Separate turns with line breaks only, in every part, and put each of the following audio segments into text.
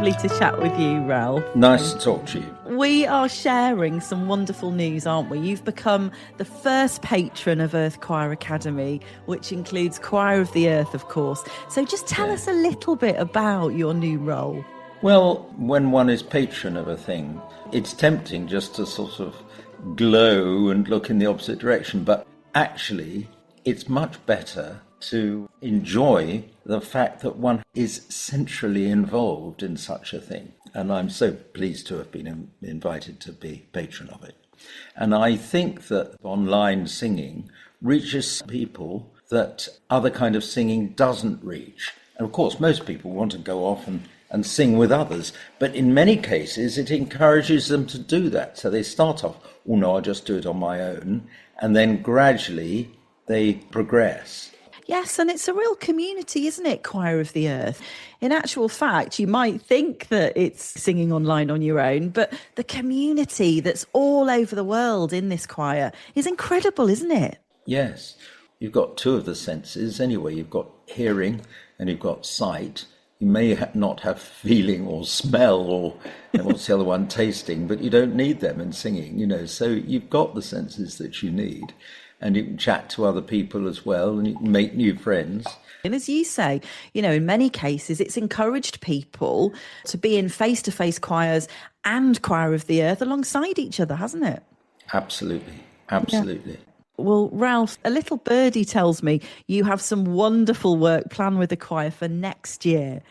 lovely to chat with you, Ralph.
Nice to talk to you.
We are sharing some wonderful news, aren't we? You've become the first patron of Earth Choir Academy, which includes Choir of the Earth, of course. So just tell us a little bit about your new role.
Well, when one is patron of a thing, it's tempting just to sort of glow and look in the opposite direction. But actually, it's much better to enjoy the fact that one is centrally involved in such a thing. And I'm so pleased to have been invited to be patron of it. And I think that online singing reaches people that other kind of singing doesn't reach. And of course, most people want to go off and sing with others. But in many cases, it encourages them to do that. So they start off, oh no, I'll just do it on my own. And then gradually they progress.
Yes, and it's a real community, isn't it, Choir of the Earth? In actual fact, you might think that it's singing online on your own, but the community that's all over the world in this choir is incredible, isn't it?
Yes. You've got two of the senses anyway. You've got hearing and you've got sight. You may not have feeling or smell or what's the other one, tasting, but you don't need them in singing, So you've got the senses that you need. And you can chat to other people as well, and you can make new friends.
And as you say, in many cases, it's encouraged people to be in face-to-face choirs and Choir of the Earth alongside each other, hasn't it?
Absolutely. Absolutely.
Yeah. Well, Ralph, a little birdie tells me you have some wonderful work planned with the choir for next year.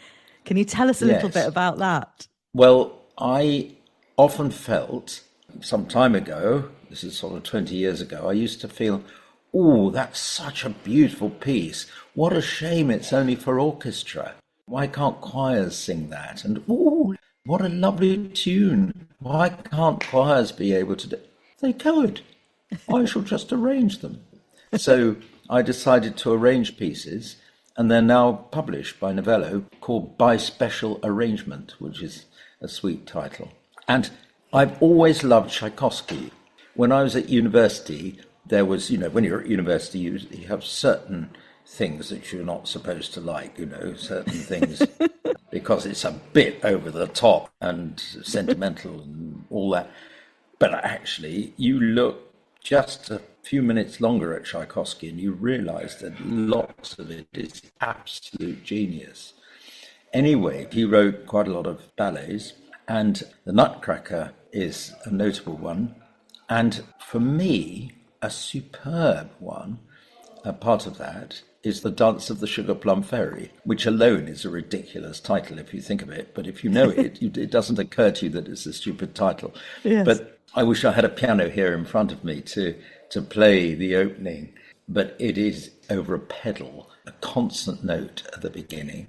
Can you tell us a little bit about that?
Well, I often felt some time ago, this is sort of 20 years ago, I used to feel, oh, that's such a beautiful piece. What a shame it's only for orchestra. Why can't choirs sing that? And, oh, what a lovely tune. Why can't choirs be able to do it? They could. I shall just arrange them. So I decided to arrange pieces, and they're now published by Novello, called By Special Arrangement, which is a sweet title. And I've always loved Tchaikovsky. When I was at university, there was, when you're at university, you have certain things that you're not supposed to like, certain things, because it's a bit over the top and sentimental and all that. But actually, you look just a few minutes longer at Tchaikovsky and you realize that lots of it is absolute genius. Anyway, he wrote quite a lot of ballets, and The Nutcracker is a notable one. And for me, a superb one, a part of that, is The Dance of the Sugar Plum Fairy, which alone is a ridiculous title if you think of it. But if you know it, it doesn't occur to you that it's a stupid title.
Yes.
But I wish I had a piano here in front of me to play the opening. But it is over a pedal, a constant note at the beginning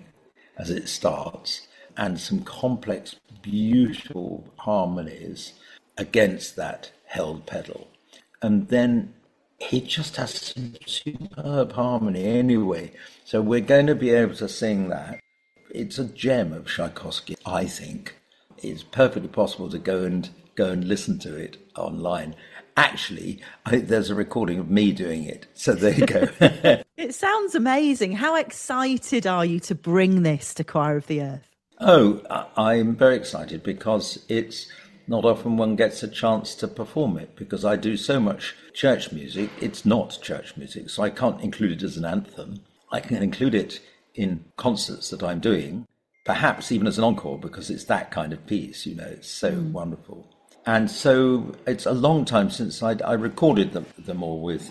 as it starts, and some complex, beautiful harmonies against that held pedal. And then he just has some superb harmony anyway. So we're going to be able to sing that. It's a gem of Tchaikovsky, I think. It's perfectly possible to go and listen to it online. Actually, I think there's a recording of me doing it. So there you go.
It sounds amazing. How excited are you to bring this to Choir of the Earth?
Oh, I'm very excited because it's not often one gets a chance to perform it, because I do so much church music. It's not church music, so I can't include it as an anthem. I can include it in concerts that I'm doing, perhaps even as an encore, because it's that kind of piece, it's so wonderful. And so it's a long time since I recorded them all with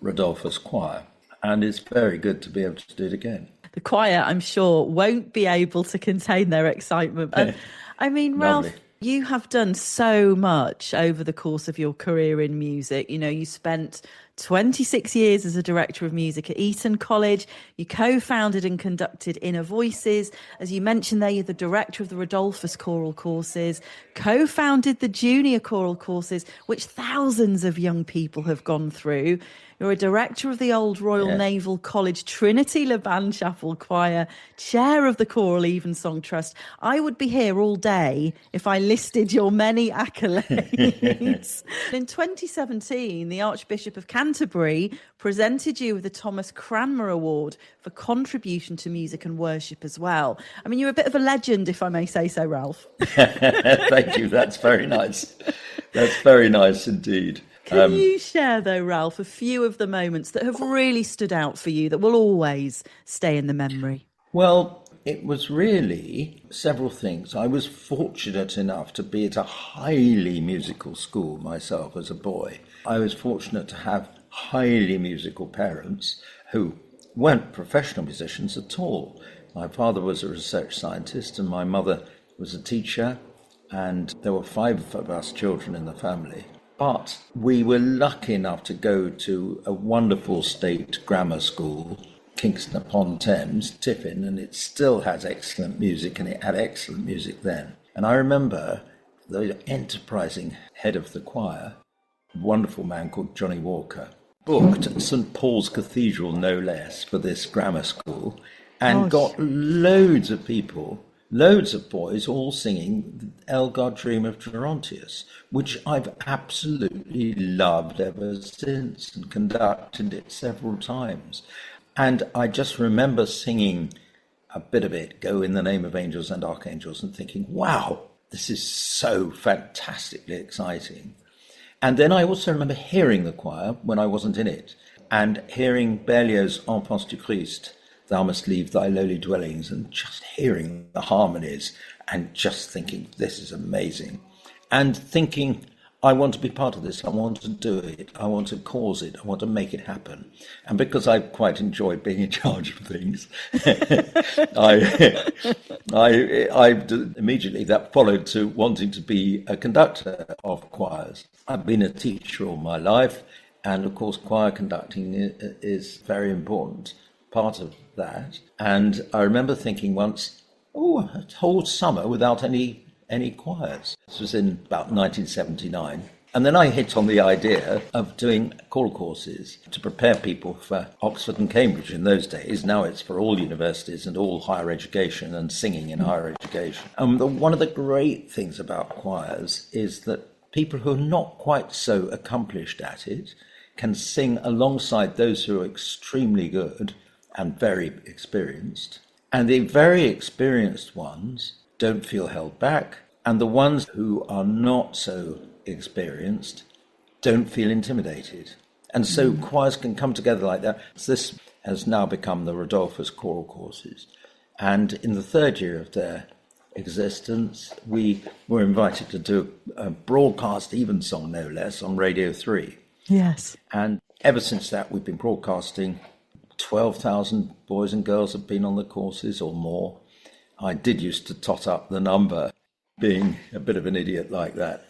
Rodolphus Choir, and it's very good to be able to do it again.
The choir, I'm sure, won't be able to contain their excitement. And I mean, Ralph, you have done so much over the course of your career in music. You spent 26 years as a director of music at Eton College. You co-founded and conducted Inner Voices. As you mentioned there, you're the director of the Rodolphus choral courses, co-founded the junior choral courses, which thousands of young people have gone through. You're a director of the Old Royal Naval College Trinity Laban Chapel Choir, chair of the Choral Evensong Trust. I would be here all day if I listed your many accolades. In 2017, the Archbishop of Canterbury presented you with the Thomas Cranmer Award for contribution to music and worship as well. I mean, you're a bit of a legend, if I may say so, Ralph.
Thank you. That's very nice. That's very nice indeed.
Can you share, though, Ralph, a few of the moments that have really stood out for you that will always stay in the memory?
Well, it was really several things. I was fortunate enough to be at a highly musical school myself as a boy. I was fortunate to have highly musical parents who weren't professional musicians at all. My father was a research scientist and my mother was a teacher, and there were 5 of us children in the family. But we were lucky enough to go to a wonderful state grammar school, Kingston upon Thames, Tiffin, and it still has excellent music, and it had excellent music then. And I remember the enterprising head of the choir, a wonderful man called Johnny Walker, booked St Paul's Cathedral, no less, for this grammar school, and got loads of people, loads of boys, all singing El God Dream of Gerontius, which I've absolutely loved ever since and conducted it several times. And I just remember singing a bit of it, Go in the Name of Angels and Archangels, and thinking, wow, this is so fantastically exciting. And then I also remember hearing the choir when I wasn't in it, and hearing Berlioz's Enfants du Christ, Thou Must Leave Thy Lowly Dwellings, and just hearing the harmonies and just thinking, this is amazing. And thinking, I want to be part of this. I want to do it. I want to cause it. I want to make it happen. And because I quite enjoy being in charge of things, immediately that followed to wanting to be a conductor of choirs. I've been a teacher all my life, and of course choir conducting is a very important part of that. And I remember thinking once, a whole summer without any choirs. This was in about 1979. And then I hit on the idea of doing choral courses to prepare people for Oxford and Cambridge in those days. Now it's for all universities and all higher education and singing in higher education. And one of the great things about choirs is that people who are not quite so accomplished at it can sing alongside those who are extremely good and very experienced. And the very experienced ones don't feel held back, and the ones who are not so experienced don't feel intimidated. And so choirs can come together like that. This has now become the Rodolphus choral courses. And in the 3rd year of their existence, we were invited to do a broadcast evensong, no less, on Radio 3.
Yes.
And ever since that, we've been broadcasting. 12,000 boys and girls have been on the courses or more. I did used to tot up the number, being a bit of an idiot like that,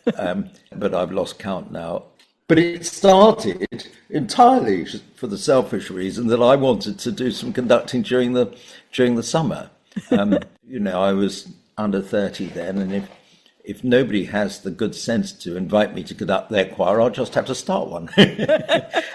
but I've lost count now. But it started entirely for the selfish reason that I wanted to do some conducting during the summer. I was under 30 then, and if nobody has the good sense to invite me to conduct their choir, I'll just have to start one.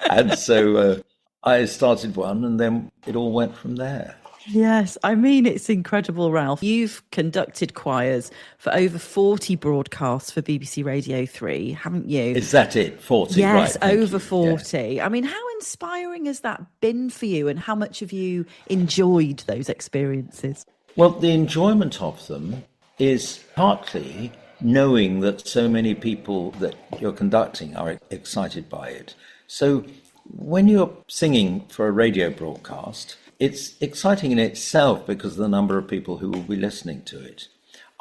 And so I started one, and then it all went from there.
Yes, I mean, it's incredible, Ralph. You've conducted choirs for over 40 broadcasts for BBC Radio 3, haven't you?
Is that it? 40?
Yes,
right,
over 40.
Yeah.
I mean, how inspiring has that been for you, and how much have you enjoyed those experiences?
Well, the enjoyment of them is partly knowing that so many people that you're conducting are excited by it. So when you're singing for a radio broadcast, it's exciting in itself because of the number of people who will be listening to it.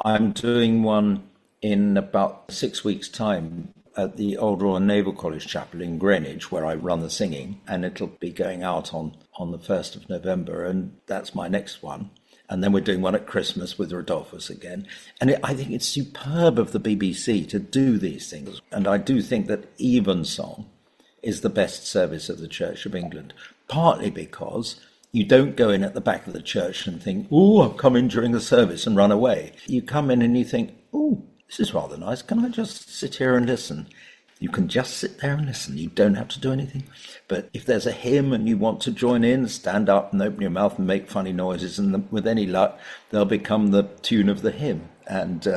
I'm doing one in about 6 weeks' time at the Old Royal Naval College Chapel in Greenwich, where I run the singing, and it'll be going out on the 1st of November, and that's my next one. And then we're doing one at Christmas with Rodolphus again. And I think it's superb of the BBC to do these things. And I do think that evensong is the best service of the Church of England, partly because you don't go in at the back of the church and think, I've come in during the service and run away. You come in and you think, this is rather nice. Can I just sit here and listen? You can just sit there and listen. You don't have to do anything. But if there's a hymn and you want to join in, stand up and open your mouth and make funny noises, and with any luck, they'll become the tune of the hymn, and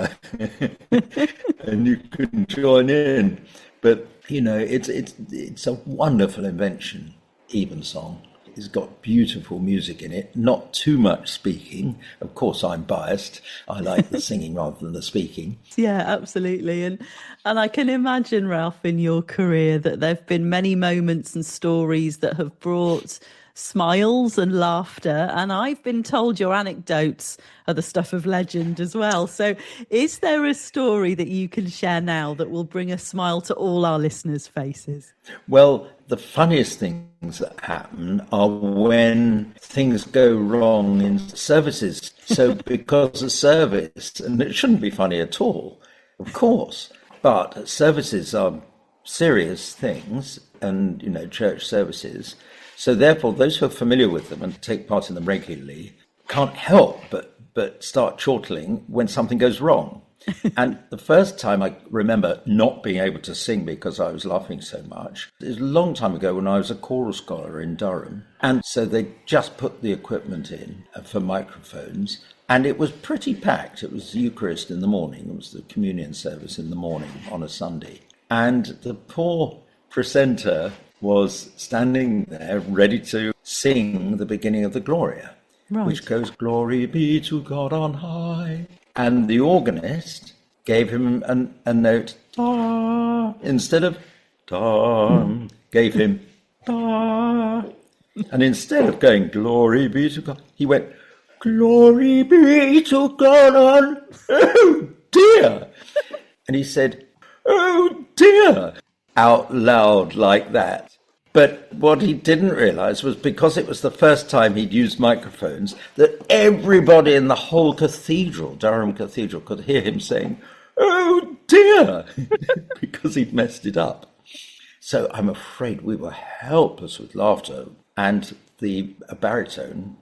and you can join in. But it's a wonderful invention. Evensong. It's got beautiful music in it, not too much speaking. Of course, I'm biased. I like the singing rather than the speaking.
Yeah, absolutely. And I can imagine, Ralph, in your career that there have been many moments and stories that have brought smiles and laughter. And I've been told your anecdotes are the stuff of legend as well. So is there a story that you can share now that will bring a smile to all our listeners' faces?
Well, the funniest things that happen are when things go wrong in services. So because a service, and it shouldn't be funny at all, of course, but services are serious things, and, church services. So therefore, those who are familiar with them and take part in them regularly can't help but start chortling when something goes wrong. And the first time I remember not being able to sing because I was laughing so much, it was a long time ago when I was a choral scholar in Durham. And so they just put the equipment in for microphones, and it was pretty packed. It was the Eucharist in the morning. It was the communion service in the morning on a Sunday. And the poor presenter was standing there ready to sing the beginning of the Gloria, right, which goes, "Glory be to God on high." And the organist gave him a note, da, instead of da, gave him da. And instead of going, "Glory be to God," he went, "Glory be to God on, oh dear." And he said, "Oh dear," out loud like that. But what he didn't realise was, because it was the first time he'd used microphones, that everybody in the whole cathedral, Durham Cathedral, could hear him saying, "Oh dear," because he'd messed it up. So I'm afraid we were helpless with laughter. And the baritone,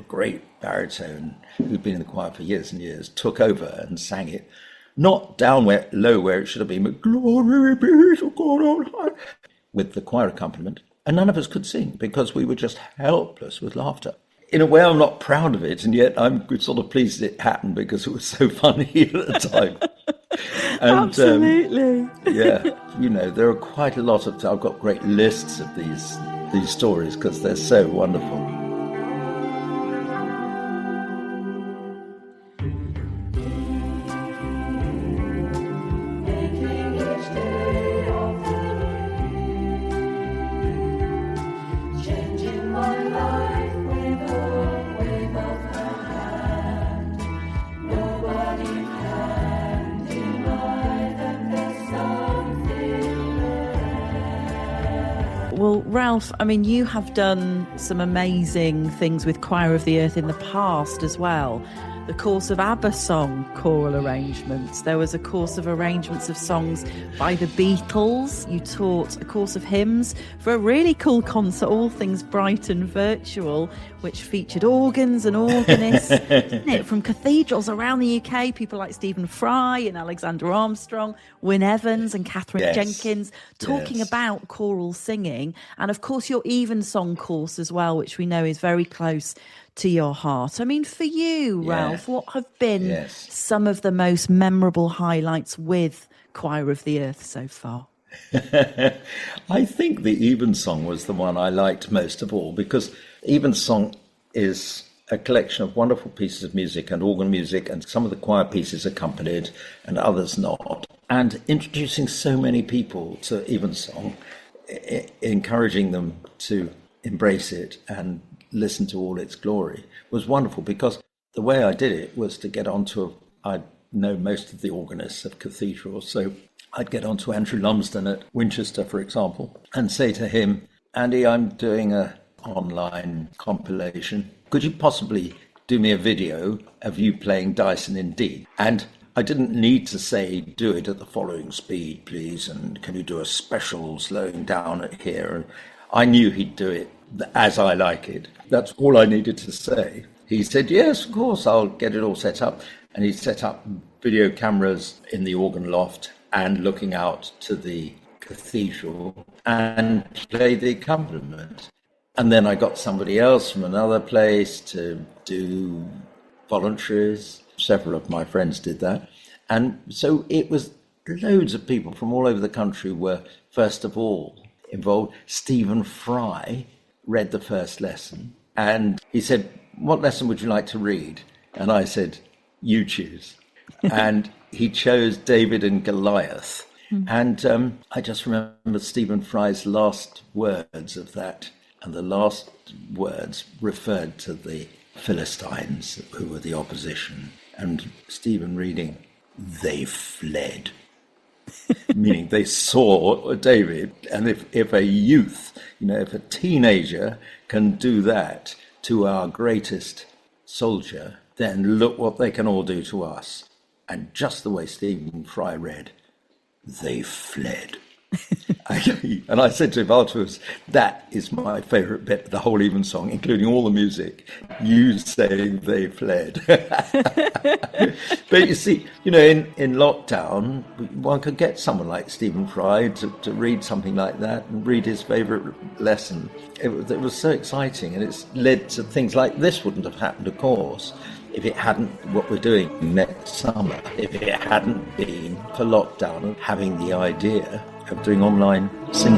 great baritone, who'd been in the choir for years and years, took over and sang it, not down low where it should have been, but "Glory be to God on high," with the choir accompaniment, and none of us could sing because we were just helpless with laughter. In a way, I'm not proud of it, and yet I'm sort of pleased it happened because it was so funny at the time. And,
absolutely.
There are quite a lot of, I've got great lists of these stories because they're so wonderful.
Well, Ralph, you have done some amazing things with Choir of the Earth in the past as well. The course of ABBA song choral arrangements. There was a course of arrangements of songs by the Beatles. You taught a course of hymns for a really cool concert, all things bright and virtual, which featured organs and organists, didn't it? From cathedrals around the UK, people like Stephen Fry and Alexander Armstrong, Wyn Evans and Katherine Jenkins, talking about choral singing. And of course, your Evensong course as well, which we know is very close to your heart. For you, Ralph, what have been some of the most memorable highlights with Choir of the Earth so far?
I think the Evensong was the one I liked most of all, because Evensong is a collection of wonderful pieces of music and organ music, and some of the choir pieces accompanied and others not. And introducing so many people to Evensong, encouraging them to embrace it and listen to all its glory, was wonderful, because the way I did it was to get onto, I know most of the organists of cathedrals, so I'd get onto Andrew Lumsden at Winchester, for example, and say to him, "Andy, I'm doing an online compilation. Could you possibly do me a video of you playing Dyson in D?" And I didn't need to say, "Do it at the following speed, please, and can you do a special slowing down at here?" I knew he'd do it as I like it. That's all I needed to say. He said, "Yes, of course, I'll get it all set up." And he set up video cameras in the organ loft and looking out to the cathedral and play the accompaniment. And then I got somebody else from another place to do voluntaries. Several of my friends did that. And so it was loads of people from all over the country were, first of all, involved. Stephen Fry read the first lesson. And he said, "What lesson would you like to read?" And I said, "You choose." And he chose David and Goliath. And I just remember Stephen Fry's last words of that. And the last words referred to the Philistines, who were the opposition. And Stephen reading, "They fled." Meaning they saw David. And if a youth, if a teenager can do that to our greatest soldier, then look what they can all do to us. And just the way Stephen Fry read, "They fled." And I said to him afterwards, that is my favourite bit of the whole evensong, including all the music. You say they fled. But you see, in lockdown, one could get someone like Stephen Fry to read something like that and read his favourite lesson. It was so exciting, and it's led to things like this wouldn't have happened, of course, if it hadn't, what we're doing next summer, if it hadn't been for lockdown and having the idea of doing online singing.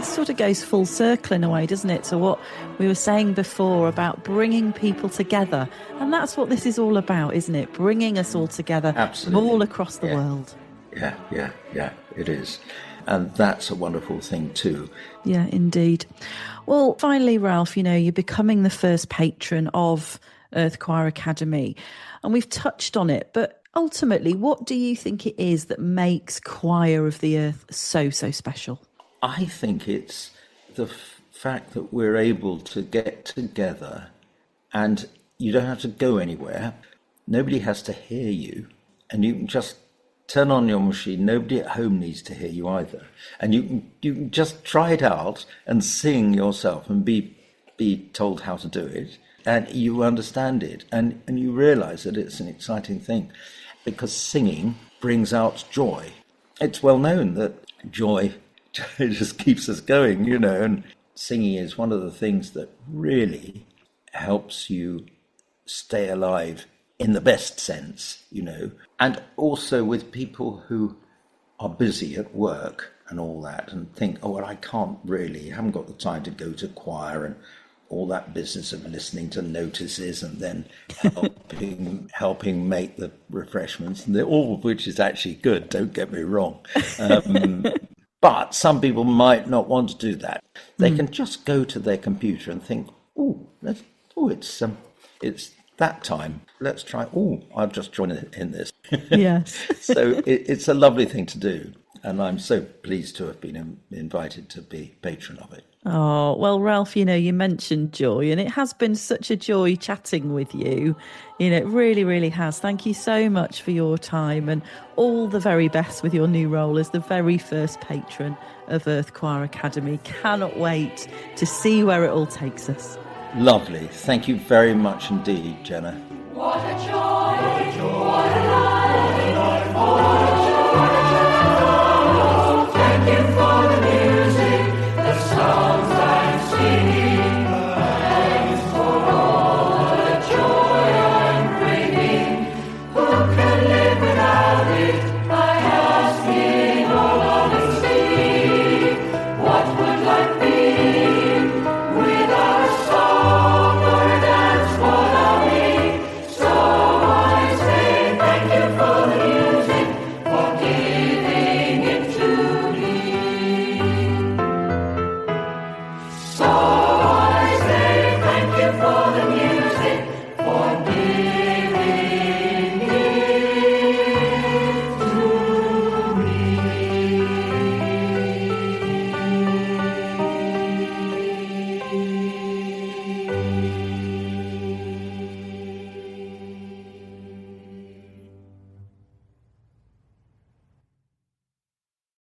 Sort of goes full circle in a way, doesn't it, to what we were saying before about bringing people together. And that's what this is all about, isn't it? Bringing us all together.
Absolutely.
From all across the world.
Yeah, it is. And that's a wonderful thing too.
Yeah, indeed. Well, finally, Ralph, you're becoming the first patron of Earth Choir Academy. And we've touched on it, but ultimately, what do you think it is that makes Choir of the Earth so special?
I think it's the fact that we're able to get together and you don't have to go anywhere. Nobody has to hear you, and you can just turn on your machine. Nobody at home needs to hear you either. And you can just try it out and sing yourself and be told how to do it, and you understand it, and you realise that it's an exciting thing, because singing brings out joy. It's well known that joy just keeps us going, and singing is one of the things that really helps you stay alive in the best sense, and also with people who are busy at work and all that and think, oh, well, I haven't got the time to go to choir and all that business of listening to notices and then helping make the refreshments, and all of which is actually good, don't get me wrong. But some people might not want to do that. They can just go to their computer and think, it's that time. Let's try. I'll just join in this.
Yes.
So it's a lovely thing to do. And I'm so pleased to have been invited to be patron of it.
Oh, well, Ralph, you mentioned joy, and it has been such a joy chatting with you. It really, really has. Thank you so much for your time, and all the very best with your new role as the very first patron of Earth Choir Academy. Cannot wait to see where it all takes us.
Lovely. Thank you very much indeed, Jenna.
What a joy, what a life,